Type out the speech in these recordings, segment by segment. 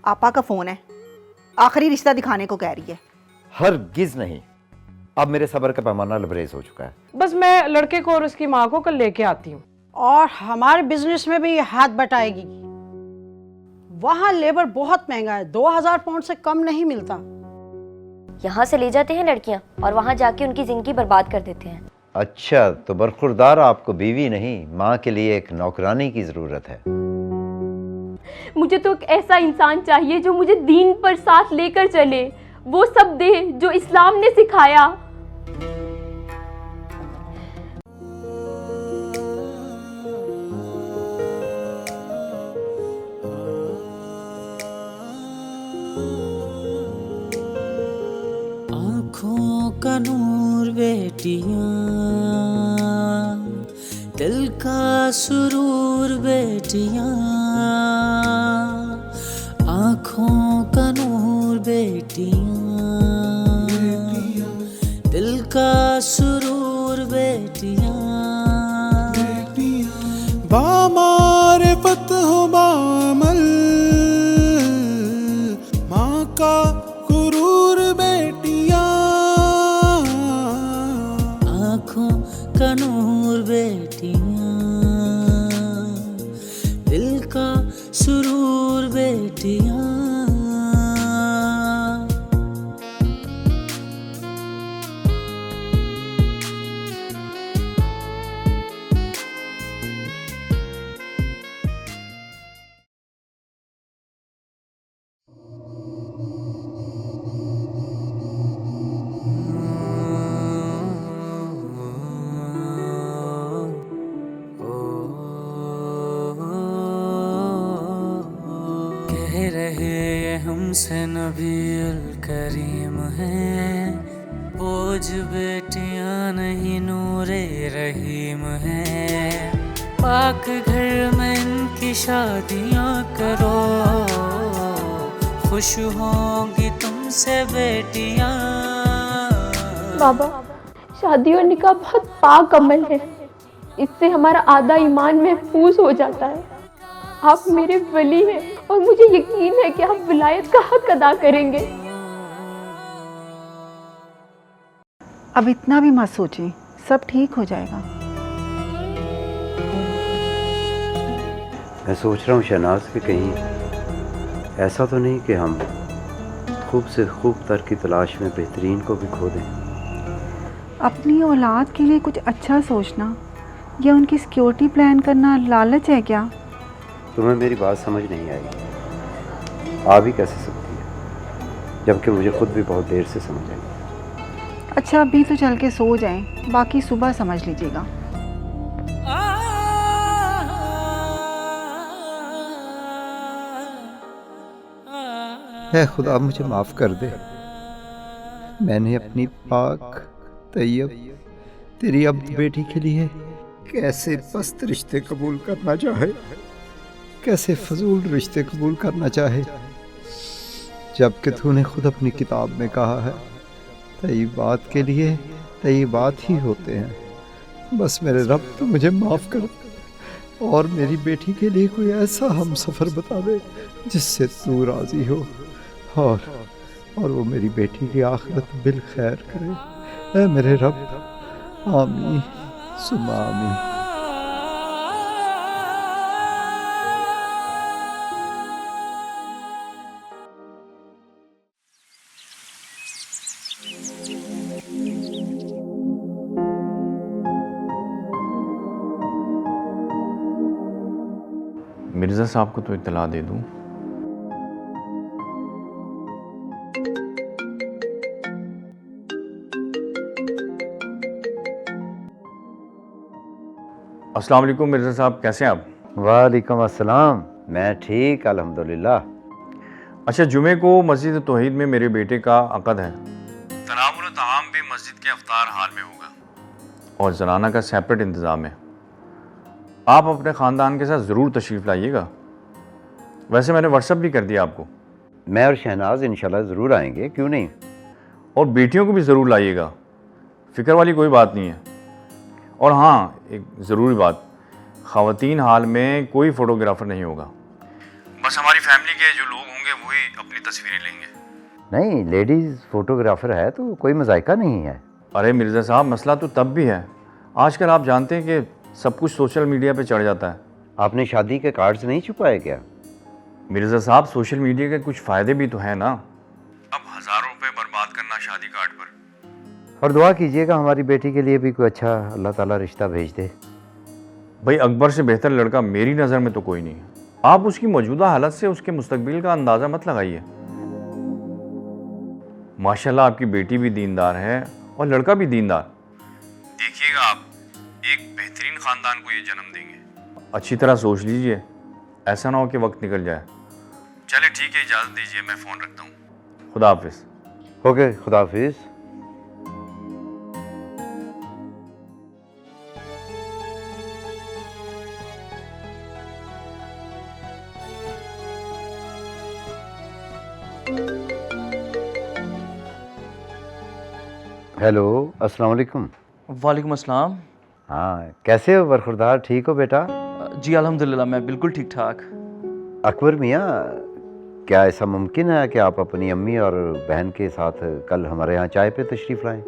आपा का फोन है, आखिरी रिश्ता दिखाने को कह रही है। हरगिज नहीं, अब मेरे सब्र का पैमाना लबरेज हो चुका है। बस मैं लड़के को और उसकी माँ को कल लेके आती हूँ। और हमारे बिजनेस में भी हाथ बटाएगी। वहाँ लेबर बहुत महंगा है, 2000 पाउंड से कम नहीं मिलता। यहाँ से ले जाते हैं लड़कियाँ और वहाँ जाके उनकी जिंदगी बर्बाद कर देते हैं। अच्छा, तो बरखुरदार आपको बीवी नहीं, माँ के लिए एक नौकरानी की जरूरत है। मुझे तो एक ऐसा इंसान चाहिए जो मुझे दीन पर साथ लेकर चले, वो सब दे जो इस्लाम ने सिखाया। आँखों का नूर बेटियां, दिल का सुरूर बेटियां, आँखों का नूर बेटियां, दिल का सुरूर बेटियां, बामारिफत हो बामल, माँ का गुरूर बेटियां, आँखों का नूर बेटियां, दिल का सुरूर बेटियां। कह रहे हमसे नबी अल करीम है, बोझ बेटियां नहीं नूरे रहीम है। पाक घर में इनकी शादियां करो, खुश होंगी तुमसे बेटियां। बाबा, शादी और निकाह बहुत पाक अमल है, इससे हमारा आधा ईमान महफूज हो जाता है। आप मेरे वली हैं और मुझे यकीन है कि आप विलायत का हक अदा करेंगे। अब इतना भी मत सोचें, सब ठीक हो जाएगा। मैं सोच रहा हूँ शहनाज कि कहीं ऐसा तो नहीं कि हम खूब से खूब तर की तलाश में बेहतरीन को भी खो दें। अपनी औलाद के लिए कुछ अच्छा सोचना या उनकी सिक्योरिटी प्लान करना लालच है क्या? तुम्हें मेरी बात समझ नहीं आई। आ भी कैसे सकती है, जबकि मुझे खुद भी बहुत देर से समझ आई। अच्छा, अभी तो चल के सो जाएं, बाकी सुबह समझ लीजिएगा। है खुदा, मुझे माफ़ कर दे। मैंने अपनी पाक तैयब तेरी अब्द बेटी के लिए कैसे पस्त रिश्ते कबूल करना चाहे, कैसे फजूल रिश्ते कबूल करना चाहे, जबकि तूने खुद अपनी किताब में कहा है तय्यबात के लिए तय्यबात ही होते हैं। बस मेरे रब, तो मुझे माफ़ कर और मेरी बेटी के लिए कोई ऐसा हम सफ़र बता दे जिससे तू राज़ी हो और वो मेरी बेटी की आखिरत बिल खैर करे। ऐ मेरे रब, आमीन सुम्मा आमीन। मिर्ज़ा साहब को तो इत्तला दे दूं। अस्सलाम वालेकुम मिर्ज़ा साहब, कैसे हैं आप? वालेकुम अस्सलाम, मैं ठीक अल्हम्दुलिल्लाह। अच्छा, जुमे को मस्जिद तौहीद में मेरे बेटे का अक़द है। तनावुल ताम भी मस्जिद के अफ्तार हाल में होगा और ज़नाना का सेपरेट इंतज़ाम है। आप अपने ख़ानदान के साथ ज़रूर तशरीफ़ लाइएगा। वैसे मैंने व्हाट्सअप भी कर दिया आपको। मैं और शहनाज इंशाल्लाह ज़रूर आएंगे, क्यों नहीं। और बेटियों को भी ज़रूर लाइएगा, फ़िक्र वाली कोई बात नहीं है। और हाँ, एक ज़रूरी बात, ख़वातीन हाल में कोई फ़ोटोग्राफ़र नहीं होगा। बस हमारी फैमिली के जो लोग होंगे होंगे वही अपनी तस्वीरें लेंगे। नहीं, लेडीज़ फोटोग्राफर है तो कोई मजायका नहीं है। अरे मिर्ज़ा साहब, मसला तो तब भी है। आजकल आप जानते हैं कि सब कुछ सोशल मीडिया पे चढ़ जाता है। आपने शादी के कार्ड्स नहीं छुपाए क्या? मिर्ज़ा साहब, सोशल मीडिया के कुछ फ़ायदे भी तो हैं ना। अब हज़ारों रुपए बर्बाद करना शादी कार्ड पर। और दुआ कीजिएगा हमारी बेटी के लिए भी कोई अच्छा अल्लाह ताला रिश्ता भेज दे। भाई, अकबर से बेहतर लड़का मेरी नज़र में तो कोई नहीं है। आप उसकी मौजूदा हालत से उसके मुस्तकबिल का अंदाज़ा मत लगाइए। माशाल्लाह आपकी बेटी भी दीनदार है और लड़का भी दीनदार। देखिएगा आप एक बेहतरीन ख़ानदान को ये जन्म देंगे। अच्छी तरह सोच लीजिए, ऐसा ना हो कि वक्त निकल जाए। चले ठीक है, इजाज़त दीजिए, मैं फ़ोन रखता हूँ। खुदा हाफिज़। ओके, खुदा हाफिज़। हेलो, अस्सलाम वालेकुम। वालेकुम अस्सलाम। हाँ, कैसे हो बरखुरदार? ठीक हो बेटा? जी अल्हम्दुलिल्लाह, मैं बिल्कुल ठीक ठाक। अकबर मियाँ, क्या ऐसा मुमकिन है कि आप अपनी अम्मी और बहन के साथ कल हमारे यहाँ चाय पे तशरीफ़ लाएं?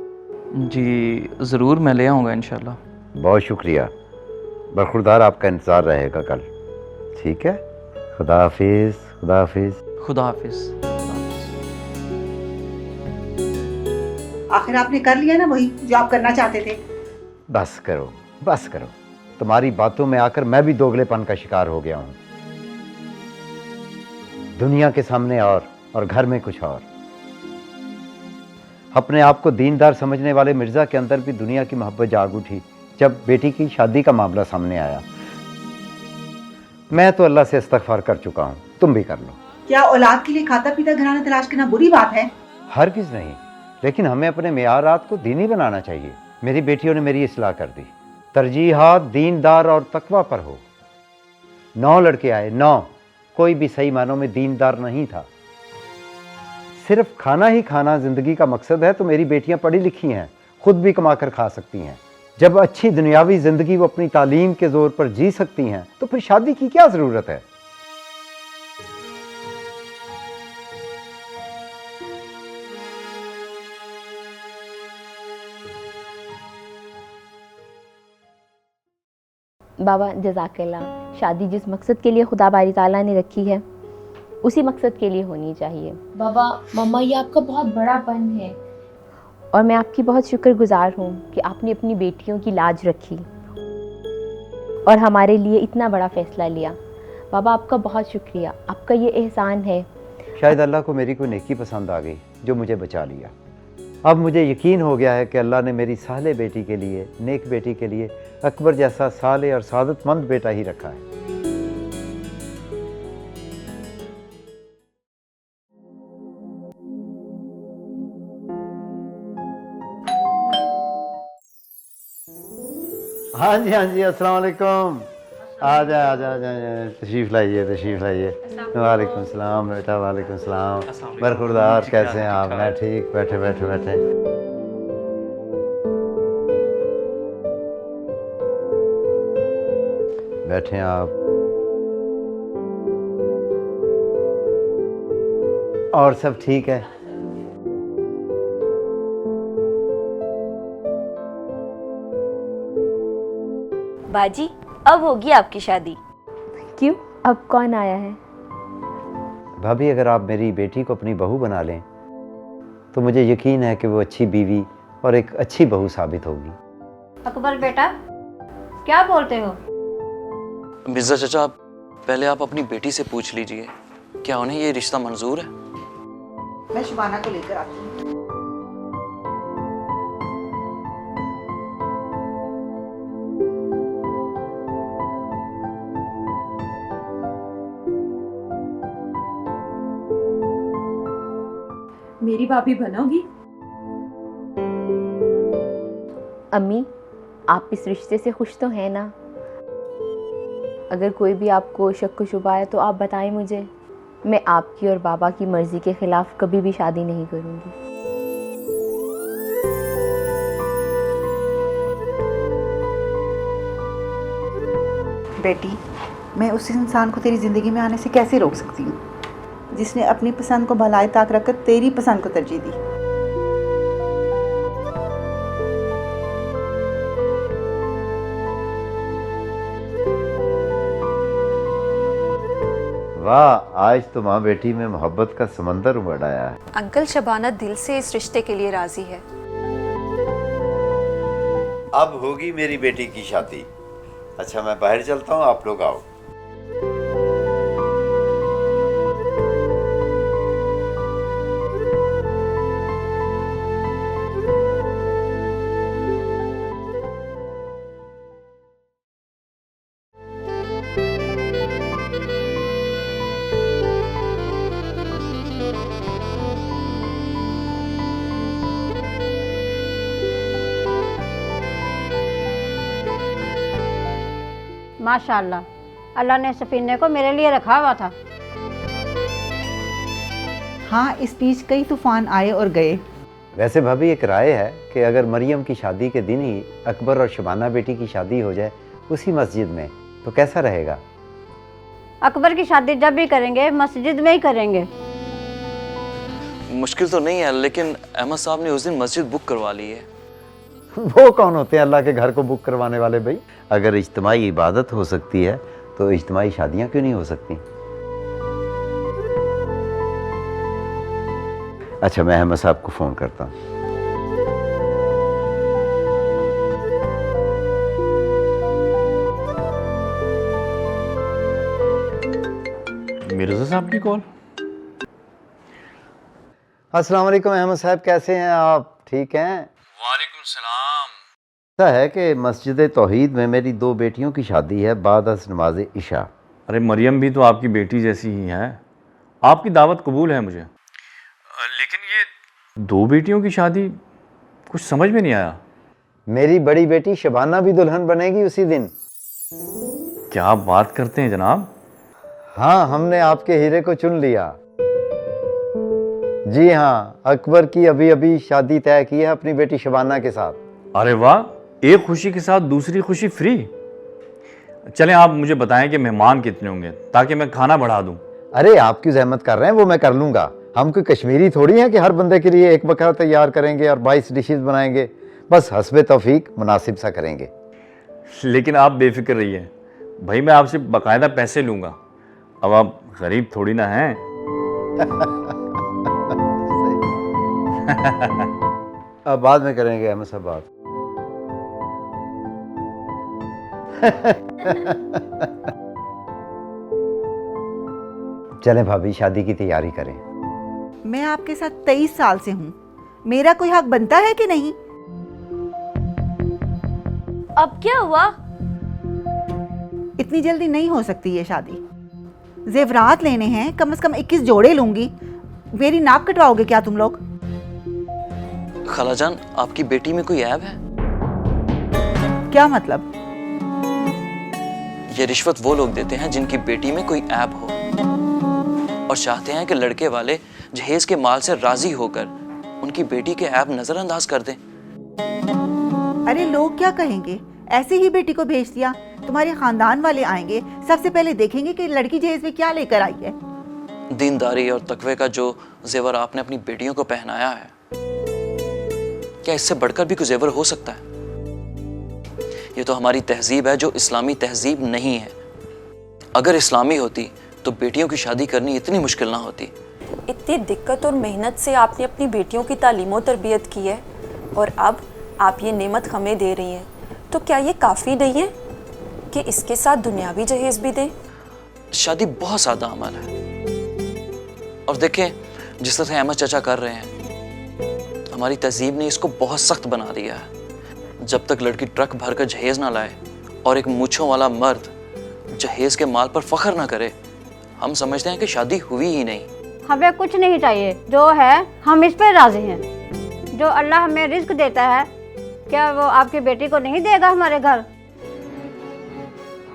जी ज़रूर, मैं ले आऊँगा इंशाल्लाह। बहुत शुक्रिया। बरखुरदार, आपका इंतज़ार रहेगा कल। ठीक है, खुदा हाफिज़। खुदा हाफिज़। खुदा हाफिज़। आखिर आपने कर लिया ना वही जो आप करना चाहते थे। बस करो, बस करो। तुम्हारी बातों में आकर मैं भी दोगलेपन का शिकार हो गया हूँ। दुनिया के सामने और घर में कुछ और। अपने आप को दीनदार समझने वाले मिर्ज़ा के अंदर भी दुनिया की मोहब्बत जाग उठी जब बेटी की शादी का मामला सामने आया। मैं तो अल्लाह से इस्तग़फ़ार कर चुका हूँ, तुम भी कर लो। क्या औलाद के लिए खाता पीता घराना तलाश करना बुरी बात है? हरगिज़ नहीं, लेकिन हमें अपने मेयारात को दीनी बनाना चाहिए। मेरी बेटियों ने मेरी इस्लाह कर दी। तरजीहात दीनदार और तकवा पर हो। 9 लड़के आए, 9। कोई भी सही मानों में दीनदार नहीं था। सिर्फ खाना ही खाना जिंदगी का मकसद है तो मेरी बेटियां पढ़ी लिखी हैं, खुद भी कमा कर खा सकती हैं। जब अच्छी दुनियावी जिंदगी वो अपनी तालीम के जोर पर जी सकती हैं तो फिर शादी की क्या जरूरत है? बाबा जज़ाकल्लाह, शादी जिस मकसद के लिए खुदा बारी ताला ने रखी है उसी मकसद के लिए होनी चाहिए। बाबा मम्मा, ये आपका बहुत बड़ा पन है और मैं आपकी बहुत शुक्रगुजार हूँ कि आपने अपनी बेटियों की लाज रखी और हमारे लिए इतना बड़ा फ़ैसला लिया। बाबा आपका बहुत शुक्रिया, आपका ये एहसान है। शायद अल्लाह को मेरी कोई नेकी पसंद आ गई जो मुझे बचा लिया। अब मुझे यकीन हो गया है कि अल्लाह ने मेरी साले बेटी के लिए, नेक बेटी के लिए अकबर जैसा साले और सादतमंद बेटा ही रखा है। हाँ जी, हाँ जी, अस्सलाम वालेकुम। आ जाए, तशरीफ़ लाइए, तशरीफ़ लाइए। वालेकुम सलाम बेटा, वालेकुम सलाम। बरखुरदार, कैसे हैं आप? मैं ठीक। बैठे बैठे बैठे। बैठे आप। और सब ठीक है? बाजी, अब होगी आपकी शादी। क्यों, अब कौन आया है? भाभी, अगर आप मेरी बेटी को अपनी बहू बना लें तो मुझे यकीन है कि वो अच्छी बीवी और एक अच्छी बहू साबित होगी। अकबर बेटा, क्या बोलते हो? मिर्ज़ा चाचा, पहले आप अपनी बेटी से पूछ लीजिए क्या उन्हें ये रिश्ता मंजूर है। मैं शुबाना को लेकर आती हूँ। मेरी भाभी बनोगी? अम्मी, आप इस रिश्ते से खुश तो हैं ना? अगर कोई भी आपको शक शुबा है तो आप बताएं मुझे। मैं आपकी और बाबा की मर्ज़ी के ख़िलाफ़ कभी भी शादी नहीं करूँगी। बेटी, मैं उस इंसान को तेरी ज़िंदगी में आने से कैसे रोक सकती हूँ? जिसने अपनी पसंद को भलाई ताक रखकर तेरी पसंद को तरजीह दी। वाह, आज तो माँ बेटी में मोहब्बत का समंदर उमड़ आया है। अंकल, शबाना दिल से इस रिश्ते के लिए राजी है। अब होगी मेरी बेटी की शादी। अच्छा, मैं बाहर चलता हूँ, आप लोग आओ। माशाल्लाह, अल्लाह ने सफीने को मेरे लिए रखा हुआ था। हाँ, इस बीच कई तूफान आए और गए। वैसे भाभी, एक राय है कि अगर मरियम की शादी के दिन ही अकबर और शबाना बेटी की शादी हो जाए उसी मस्जिद में, तो कैसा रहेगा? अकबर की शादी जब भी करेंगे मस्जिद में ही करेंगे। मुश्किल तो नहीं है, लेकिन अहमद साहब ने उस दिन मस्जिद बुक करवा ली है। वो कौन होते हैं अल्लाह के घर को बुक करवाने वाले भाई? अगर इज्तिमाई इबादत हो सकती है तो इज्तिमाई शादियां क्यों नहीं हो सकती? अच्छा, मैं अहमद साहब को फ़ोन करता हूँ। मिर्ज़ा साहब की कॉल। अस्सलाम वालेकुम अहमद साहब, कैसे हैं आप? ठीक हैं? वालेकुम सलाम। ऐसा है कि मस्जिद तौहीद में मेरी 2 बेटियों की शादी है बाद अज़ नमाज इशा। अरे मरियम भी तो आपकी बेटी जैसी ही है, आपकी दावत कबूल है मुझे, लेकिन ये 2 बेटियों की शादी कुछ समझ में नहीं आया। मेरी बड़ी बेटी शबाना भी दुल्हन बनेगी उसी दिन। क्या आप बात करते हैं जनाब? हाँ, हमने आपके हीरे को चुन लिया। जी हाँ, अकबर की अभी अभी शादी तय की है अपनी बेटी शबाना के साथ। अरे वाह, एक खुशी के साथ दूसरी खुशी फ्री। चलें, आप मुझे बताएं कि मेहमान कितने होंगे ताकि मैं खाना बढ़ा दूं। अरे आप क्यों जहमत कर रहे हैं, वो मैं कर लूँगा। हम कोई कश्मीरी थोड़ी हैं कि हर बंदे के लिए एक बकरा तैयार करेंगे और 22 डिशेज बनाएंगे। बस हस्बे तौफीक मुनासिब सा करेंगे। लेकिन आप बेफिक्र रहिए भाई, मैं आपसे बाकायदा पैसे लूँगा। अब आप गरीब थोड़ी ना हैं। अब बाद में करेंगे अहमद साहब बात। चलें भाभी, शादी की तैयारी करें। मैं आपके साथ 23 साल से हूँ, मेरा कोई हक बनता है कि नहीं? अब क्या हुआ? इतनी जल्दी नहीं हो सकती ये शादी। जेवरात लेने हैं, कम से कम 21 जोड़े लूंगी। मेरी नाप कटवाओगे क्या तुम लोग? खालाजान, आपकी बेटी में कोई ऐब है? क्या मतलब? ये रिश्वत वो लोग देते हैं जिनकी बेटी में कोई ऐब हो और चाहते हैं कि लड़के वाले जहेज के माल से राजी होकर उनकी बेटी के ऐब नजरअंदाज कर दें। अरे लोग क्या कहेंगे? ऐसे ही बेटी को भेज दिया, तुम्हारे खानदान वाले आएंगे, सबसे पहले देखेंगे कि लड़की जहेज में क्या लेकर आई है। दीनदारी और तकवे का जो जेवर आपने अपनी बेटियों को पहनाया है, क्या इससे बढ़कर भी कोई जेवर हो सकता है? ये तो हमारी तहजीब है जो इस्लामी तहजीब नहीं है। अगर इस्लामी होती तो बेटियों की शादी करनी इतनी मुश्किल ना होती। इतनी दिक्कत और मेहनत से आपने अपनी बेटियों की तालीम और तरबियत की है और अब आप ये नेमत हमें दे रही हैं, तो क्या ये काफ़ी नहीं है कि इसके साथ दुनियावी जहेज भी दें? शादी बहुत सादा अमल है और देखें जिस तरह अहमद चाचा कर रहे हैं, हमारी तहजीब ने इसको बहुत सख्त बना दिया है। जब तक लड़की ट्रक भर कर जहेज ना लाए और एक मूंछों वाला मर्द जहेज के माल पर फख्र ना करे, हम समझते हैं कि शादी हुई ही नहीं। हमें कुछ नहीं चाहिए, जो है हम इस पर राजी हैं। जो अल्लाह हमें रिस्क देता है, क्या वो आपकी बेटी को नहीं देगा हमारे घर?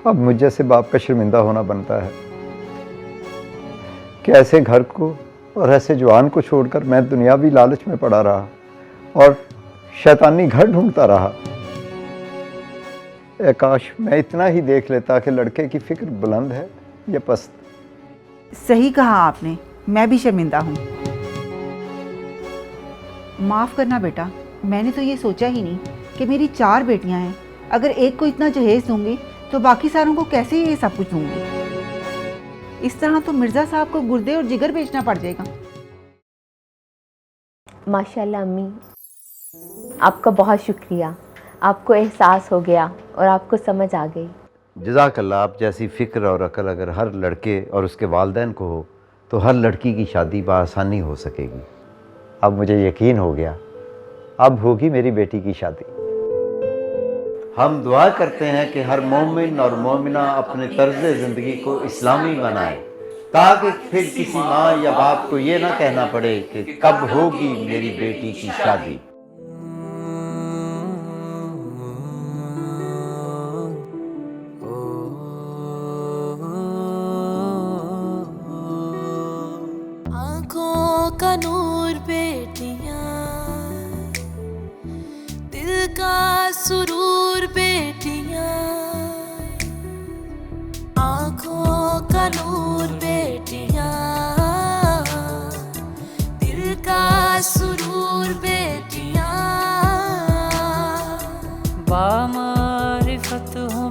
अब मुझ जैसे बाप का शर्मिंदा होना बनता है कि ऐसे घर को और ऐसे जवान को छोड़कर मैं दुनियावी लालच में पड़ा रहा और शैतानी घर ढूंढता रहा। ए काश मैं इतना ही देख लेता कि लड़के की फिक्र बुलंद है या पस्त। सही कहा आपने, मैं भी शर्मिंदा हूँ। माफ़ करना बेटा, मैंने तो ये सोचा ही नहीं कि मेरी 4 बेटियाँ हैं। अगर एक को इतना जहेज दूंगी तो बाकी सारों को कैसे ये सब कुछ दूंगी। इस तरह तो मिर्ज़ा साहब को गुर्दे और जिगर बेचना पड़ जाएगा। माशाल्लाह अम्मी, आपका बहुत शुक्रिया। आपको एहसास हो गया और आपको समझ आ गई। जज़ाकल्लाह। आप जैसी फ़िक्र और अकल अगर हर लड़के और उसके वालिदैन को हो तो हर लड़की की शादी बआसानी हो सकेगी। अब मुझे यकीन हो गया, अब होगी मेरी बेटी की शादी। हम दुआ करते हैं कि हर मोमिन और मोमिना अपने तर्ज ज़िंदगी को इस्लामी बनाए, ताकि फिर किसी माँ या बाप को ये ना कहना पड़े कि कब होगी मेरी बेटी की शादी। आँखों का नूर बेटियां, दिल का सुरूर बेटियां, आँखों का नूर बेटियां, दिल का सुरूर बेटियां, बामारिफत हो